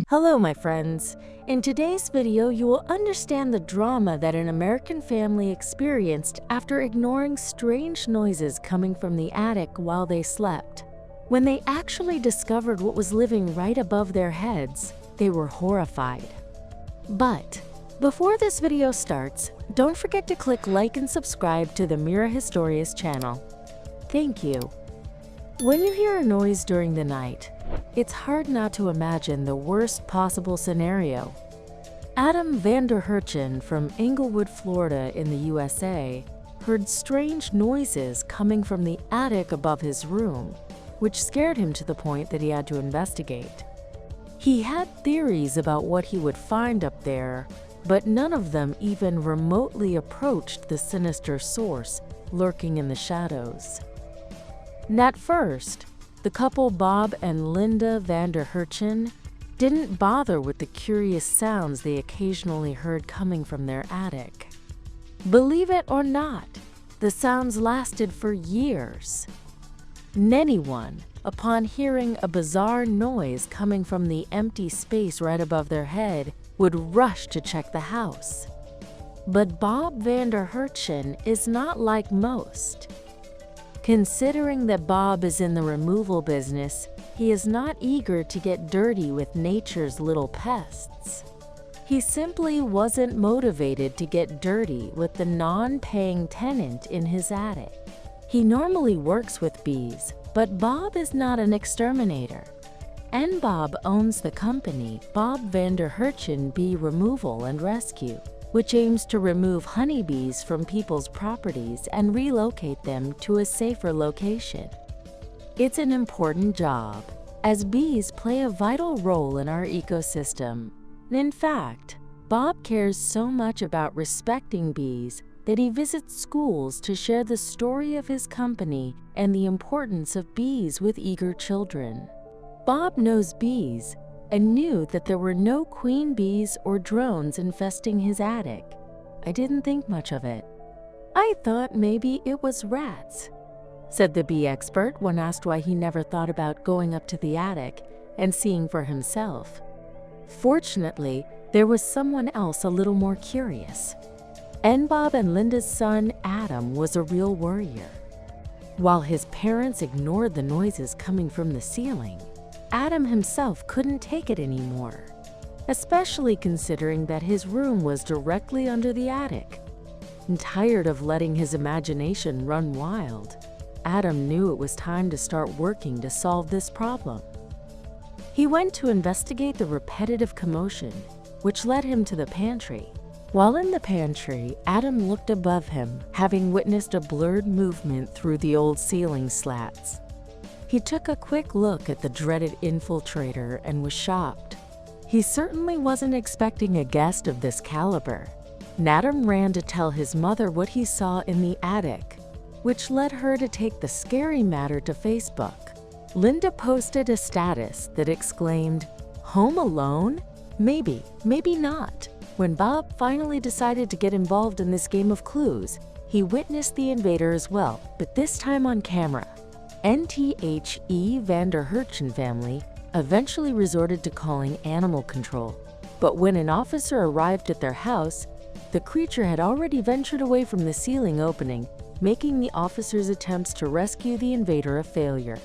Hello, my friends. In today's video, you will understand the drama that an American family experienced after ignoring strange noises coming from the attic while they slept. When they actually discovered what was living right above their heads, they were horrified. But before this video starts, don't forget to click like and subscribe to the Mira Histórias channel. Thank you. When you hear a noise during the night, it's hard not to imagine the worst possible scenario. Adam Vander Herchen from Englewood, Florida in the USA heard strange noises coming from the attic above his room, which scared him to the point that he had to investigate. He had theories about what he would find up there, but none of them even remotely approached the sinister source lurking in the shadows. At first, the couple Bob and Linda Vander Herchen didn't bother with the curious sounds they occasionally heard coming from their attic. Believe it or not, the sounds lasted for years. Anyone, upon hearing a bizarre noise coming from the empty space right above their head, would rush to check the house. But Bob Vander Herchen is not like most. Considering that Bob is in the removal business, he is not eager to get dirty with nature's little pests. He simply wasn't motivated to get dirty with the non-paying tenant in his attic. He normally works with bees, but Bob is not an exterminator. And Bob owns the company Bob Vander Herchen Bee Removal and Rescue, which aims to remove honeybees from people's properties and relocate them to a safer location. It's an important job, as bees play a vital role in our ecosystem. In fact, Bob cares so much about respecting bees that he visits schools to share the story of his company and the importance of bees with eager children. Bob knows bees and knew that there were no queen bees or drones infesting his attic. I didn't think much of it. I thought maybe it was rats, said the bee expert when asked why he never thought about going up to the attic and seeing for himself. Fortunately, there was someone else a little more curious. And Bob and Linda's son, Adam, was a real worrier. While his parents ignored the noises coming from the ceiling, Adam himself couldn't take it anymore, especially considering that his room was directly under the attic. And tired of letting his imagination run wild, Adam knew it was time to start working to solve this problem. He went to investigate the repetitive commotion, which led him to the pantry. While in the pantry, Adam looked above him, having witnessed a blurred movement through the old ceiling slats. He took a quick look at the dreaded infiltrator and was shocked. He certainly wasn't expecting a guest of this caliber. Adam ran to tell his mother what he saw in the attic, which led her to take the scary matter to Facebook. Linda posted a status that exclaimed, "Home alone? Maybe, maybe not." When Bob finally decided to get involved in this game of clues, he witnessed the invader as well, but this time on camera. UNTHlNKABLE Vander Herchen family eventually resorted to calling animal control, but when an officer arrived at their house, the creature had already ventured away from the ceiling opening, making the officers' attempts to rescue the invader a failure.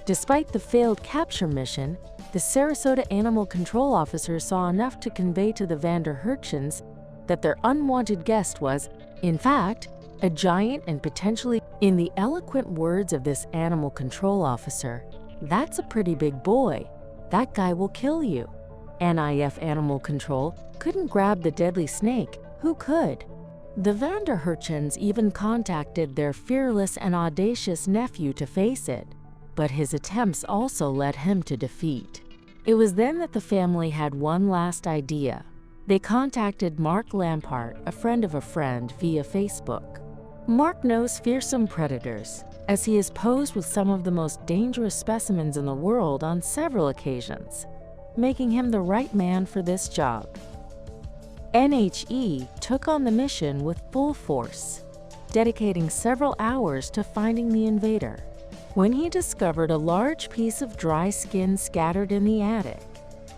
Despite the failed capture mission, the Sarasota animal control officer saw enough to convey to the Vander Herchens that their unwanted guest was, in fact, a giant and potentially, in the eloquent words of this animal control officer, "That's a pretty big boy. That guy will kill you." NIF Animal Control couldn't grab the deadly snake. Who could? The Vander Herchens even contacted their fearless and audacious nephew to face it, but his attempts also led him to defeat. It was then that the family had one last idea. They contacted Mark Lampart, a friend of a friend, via Facebook. Mark knows fearsome predators, as he has posed with some of the most dangerous specimens in the world on several occasions, making him the right man for this job. NHE took on the mission with full force, dedicating several hours to finding the invader. When he discovered a large piece of dry skin scattered in the attic,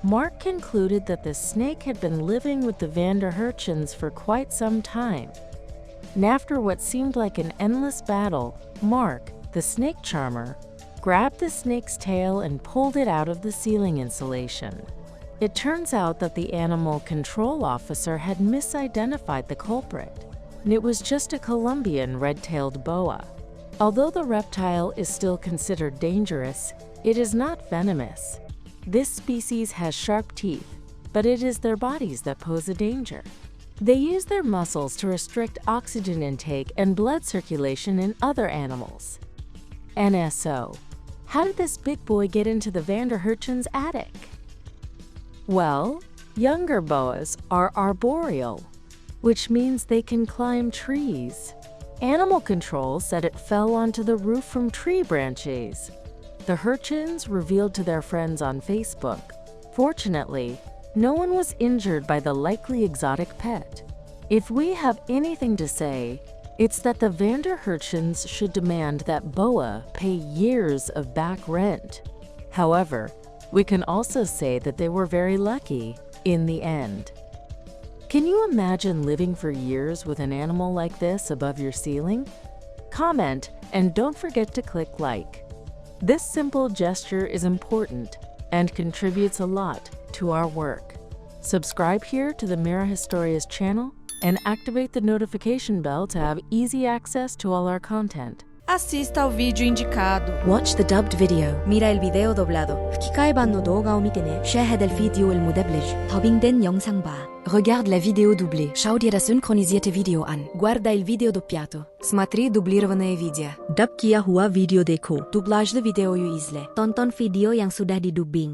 Mark concluded that the snake had been living with the Vanderhurchens for quite some time. And after what seemed like an endless battle, Mark, the snake charmer, grabbed the snake's tail and pulled it out of the ceiling insulation. It turns out that the animal control officer had misidentified the culprit, and it was just a Colombian red-tailed boa. Although the reptile is still considered dangerous, it is not venomous. This species has sharp teeth, but it is their bodies that pose a danger. They use their muscles to restrict oxygen intake and blood circulation in other animals. NSO. How did this big boy get into the Vanderhurchen's attic? Well, younger boas are arboreal, which means they can climb trees. Animal control said it fell onto the roof from tree branches. The Hurchens revealed to their friends on Facebook. Fortunately, no one was injured by the likely exotic pet. If we have anything to say, it's that the Vanderhurchens should demand that boa pay years of back rent. However, we can also say that they were very lucky in the end. Can you imagine living for years with an animal like this above your ceiling? Comment and don't forget to click like. This simple gesture is important and contributes a lot to our work. Subscribe here to the Mira Histórias channel and activate the notification bell to have easy access to all our content. Assista ao vídeo indicado. Watch the dubbed video. Mira el video doblado.吹き替え版の動画を見てね. شاهد الفيديو المدبلج. 더빙된 영상 봐. Regarde la vidéo doublée. Schau dir das synchronisierte Video an. Guarda il video doppiato. Смотри дублированное видео. Dub kia hua video deko. Dublaj de videoyu izle. Tonton video yang sudah didubbing.